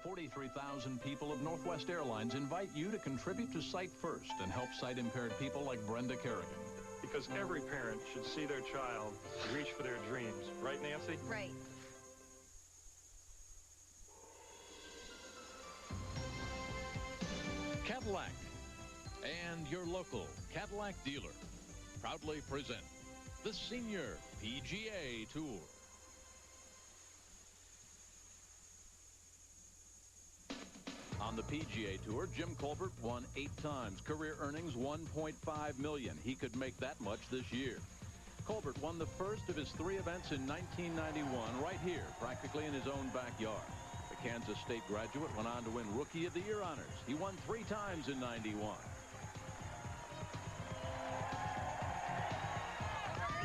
43,000 people of Northwest Airlines invite you to contribute to SightFirst and help sight-impaired people like Brenda Kerrigan. Because every parent should see their child reach for their dreams. Right, Nancy? Right. Cadillac and your local Cadillac dealer proudly present the Senior PGA Tour. On the PGA Tour, Jim Colbert won 8 times. Career earnings $1.5 million. He could make that much this year. Colbert won the first of his 3 events in 1991 right here, practically in his own backyard. The Kansas State graduate went on to win Rookie of the Year honors. He won 3 times in '91.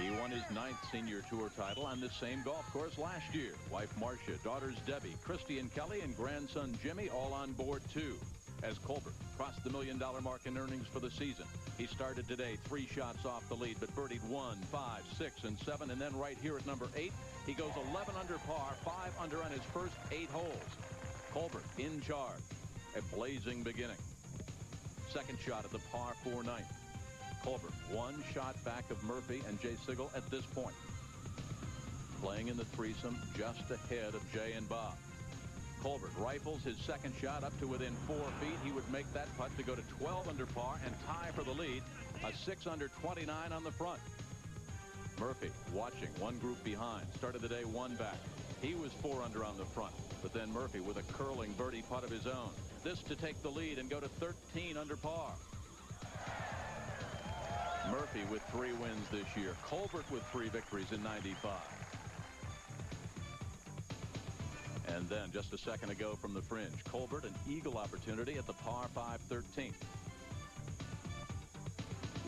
He won his 9th Senior Tour title on this same golf course last year. Wife Marcia, daughters Debbie, Christy and Kelly, and grandson Jimmy all on board too. As Colbert crossed the $1 million mark in earnings for the season, he started today 3 shots off the lead, but birdied 1, 5, 6, and 7, and then right here at number 8, he goes 11 under par, 5 under on his first 8 holes. Colbert in charge, a blazing beginning. Second shot at the par 4 ninth. Colbert 1 shot back of Murphy and Jay Sigel at this point. Playing in the threesome just ahead of Jay and Bob. Colbert rifles his second shot up to within 4 feet. He would make that putt to go to 12 under par and tie for the lead. A 6 under 29 on the front. Murphy watching, 1 group behind. Started the day 1 back. He was 4 under on the front. But then Murphy with a curling birdie putt of his own. This to take the lead and go to 13 under par. Murphy with 3 wins this year. Colbert with 3 victories in '95. And then just a second ago from the fringe, Colbert an eagle opportunity at the par 5 13th.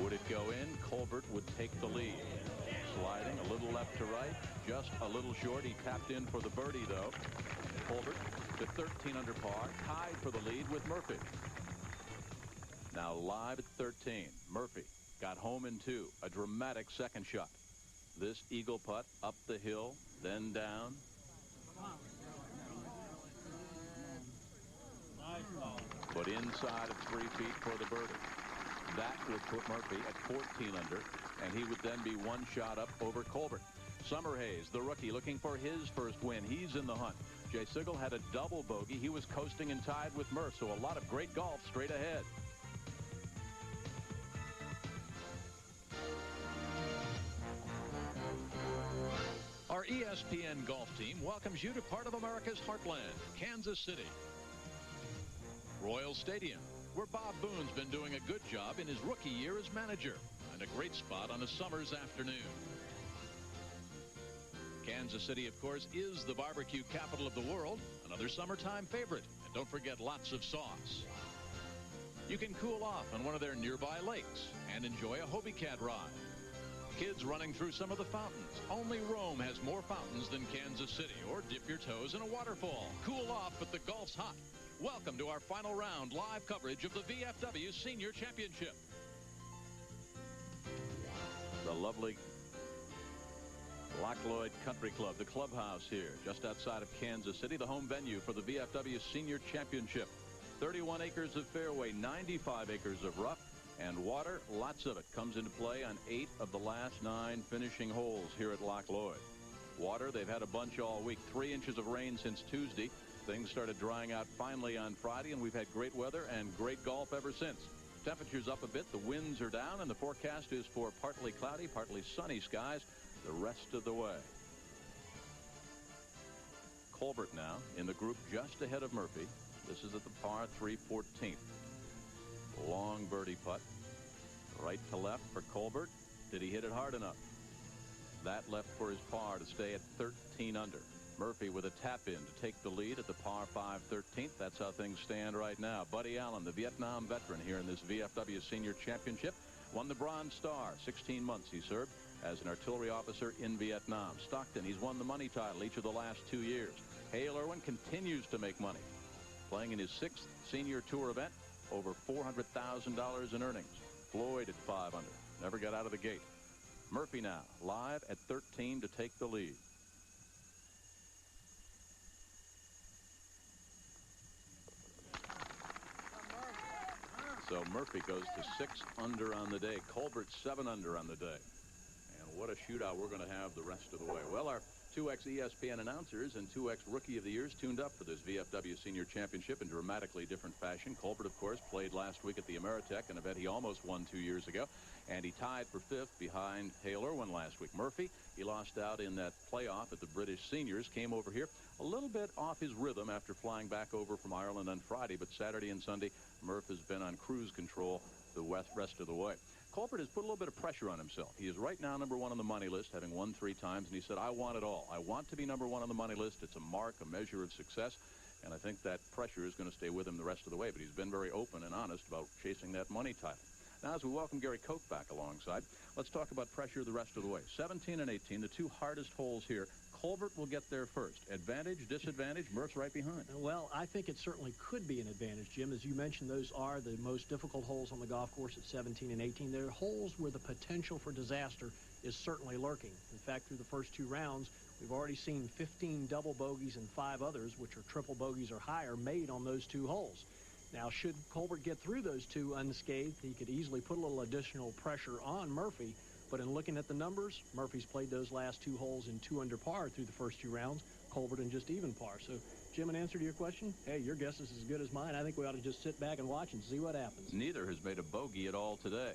Would it go in? Colbert would take the lead. Sliding a little left to right, just a little short. He tapped in for the birdie though. Colbert to 13 under par, tied for the lead with Murphy. Now live at 13. Murphy got home in 2. A dramatic second shot. This eagle putt up the hill, then down. But inside of 3 feet for the birdie. That would put Murphy at 14 under, and he would then be 1 shot up over Colbert. Summerhays, the rookie, looking for his first win. He's in the hunt. Jay Sigel had a double bogey. He was coasting and tied with Murph, so a lot of great golf straight ahead. Our ESPN golf team welcomes you to part of America's heartland, Kansas City. Royal Stadium, where Bob Boone's been doing a good job in his rookie year as manager, and a great spot on a summer's afternoon. Kansas City, of course, is the barbecue capital of the world, another summertime favorite. And don't forget lots of sauce. You can cool off on one of their nearby lakes and enjoy a Hobie Cat ride. Kids running through some of the fountains. Only Rome has more fountains than Kansas City. Or dip your toes in a waterfall. Cool off, but the golf's hot. Welcome to our final round live coverage of the VFW Senior Championship. The lovely Loch Lloyd Country Club, the clubhouse here, just outside of Kansas City, the home venue for the VFW Senior Championship. 31 acres of fairway, 95 acres of rough, and water, lots of it, comes into play on 8 of the last 9 finishing holes here at Loch Lloyd. Water, they've had a bunch all week. 3 inches of rain since Tuesday. Things started drying out finally on Friday, and we've had great weather and great golf ever since. Temperatures up a bit, the winds are down, and the forecast is for partly cloudy, partly sunny skies the rest of the way. Colbert now in the group just ahead of Murphy. This is at the par 3 14th. Long birdie putt. Right to left for Colbert. Did he hit it hard enough? That left for his par to stay at 13 under. Murphy with a tap in to take the lead at the par 5 13th. That's how things stand right now. Buddy Allen, the Vietnam veteran here in this VFW Senior Championship, won the Bronze Star. 16 months he served as an artillery officer in Vietnam. Stockton, he's won the money title each of the last 2 years. Hale Irwin continues to make money. Playing in his 6th Senior Tour event, over $400,000 in earnings. Floyd at 5 under. Never got out of the gate. Murphy now live at 13 to take the lead. So Murphy goes to 6 under on the day. Colbert 7 under on the day. And what a shootout we're going to have the rest of the way. Well, our 2X ESPN announcers and 2X Rookie of the Years tuned up for this VFW Senior Championship in dramatically different fashion. Colbert, of course, played last week at the Ameritech, an event he almost won 2 years ago. And he tied for 5th behind Hale Irwin last week. Murphy, he lost out in that playoff at the British Seniors, came over here a little bit off his rhythm after flying back over from Ireland on Friday. But Saturday and Sunday, Murph has been on cruise control the rest of the way. Colbert has put a little bit of pressure on himself. He is right now #1 on the money list, having won 3 times, and he said, I want it all. I want to be #1 on the money list. It's a mark, a measure of success, and I think that pressure is going to stay with him the rest of the way. But he's been very open and honest about chasing that money title. Now, as we welcome Gary Koch back alongside, let's talk about pressure the rest of the way. 17 and 18, the 2 hardest holes here. Colbert will get there first. Advantage, disadvantage, Murph's right behind. Well, I think it certainly could be an advantage, Jim. As you mentioned, those are the most difficult holes on the golf course at 17 and 18. They're holes where the potential for disaster is certainly lurking. In fact, through the first 2 rounds, we've already seen 15 double bogeys and 5 others, which are triple bogeys or higher, made on those 2 holes. Now, should Colbert get through those 2 unscathed, he could easily put a little additional pressure on Murphy. But in looking at the numbers, Murphy's played those last 2 holes in 2 under par through the first 2 rounds. Colbert in just even par. So, Jim, in answer to your question, hey, your guess is as good as mine. I think we ought to just sit back and watch and see what happens. Neither has made a bogey at all today.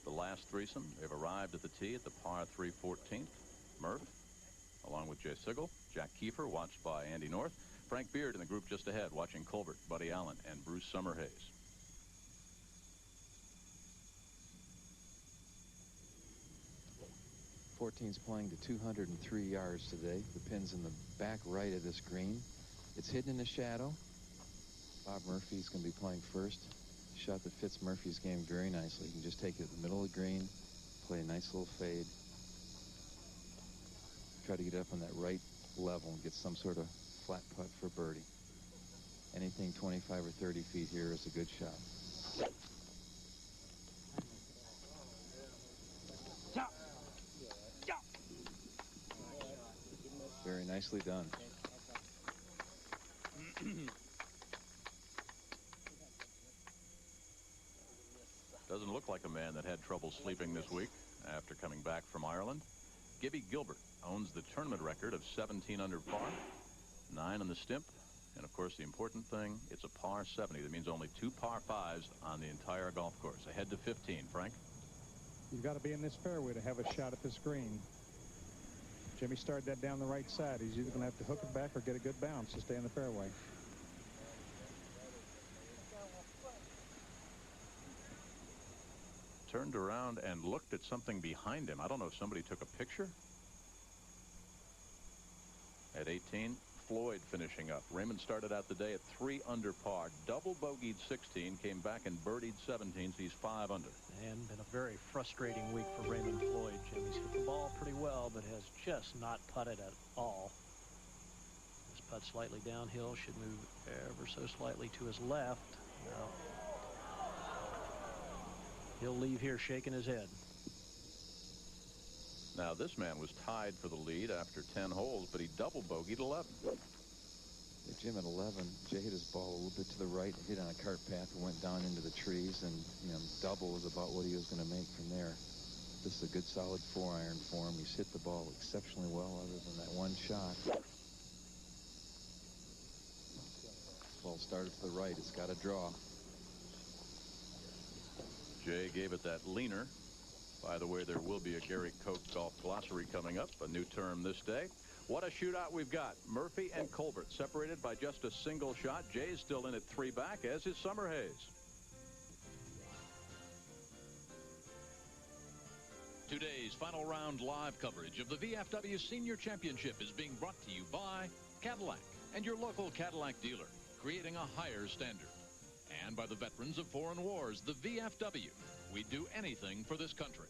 The last threesome, they've arrived at the tee at the par 3 14th. Murph, along with Jay Sigel, Jack Kiefer, watched by Andy North, Frank Beard in the group just ahead, watching Colbert, Buddy Allen, and Bruce Summerhays. 14's playing to 203 yards today. The pin's in the back right of this green. It's hidden in the shadow. Bob Murphy's going to be playing first. Shot that fits Murphy's game very nicely. He can just take it at the middle of the green, play a nice little fade, try to get up on that right level and get some sort of flat putt for birdie. Anything 25 or 30 feet here is a good shot. Very nicely done. Doesn't look like a man that had trouble sleeping this week after coming back from Ireland. Gibby Gilbert owns the tournament record of 17 under par, 9 on the stimp, and of course the important thing, it's a par 70. That means only 2 par 5s on the entire golf course. Ahead to 15. Frank? You've got to be in this fairway to have a shot at this green. Jimmy started that down the right side. He's either going to have to hook it back or get a good bounce to stay in the fairway. Turned around and looked at something behind him. I don't know if somebody took a picture. At 18, Floyd finishing up. Raymond started out the day at 3 under par, double bogeyed 16, came back and birdied 17, so he's 5 under. And been a very frustrating week for Raymond Floyd, Jim. He's hit the ball pretty well, but has just not putted at all. This putt slightly downhill, should move ever so slightly to his left. No. He'll leave here shaking his head. Now, this man was tied for the lead after 10 holes, but he double bogeyed 11. Jim at 11, Jay hit his ball a little bit to the right, hit on a cart path and went down into the trees, and double was about what he was going to make from there. This is a good solid 4-iron for him. He's hit the ball exceptionally well other than that one shot. Ball started to the right. It's got a draw. Jay gave it that leaner. By the way, there will be a Gary Koch golf glossary coming up, a new term this day. What a shootout we've got. Murphy and Colbert separated by just a single shot. Jay's still in at 3 back, as is Summerhays. Today's final round live coverage of the VFW Senior Championship is being brought to you by Cadillac and your local Cadillac dealer, creating a higher standard. And by the veterans of foreign wars, the VFW. We do anything for this country.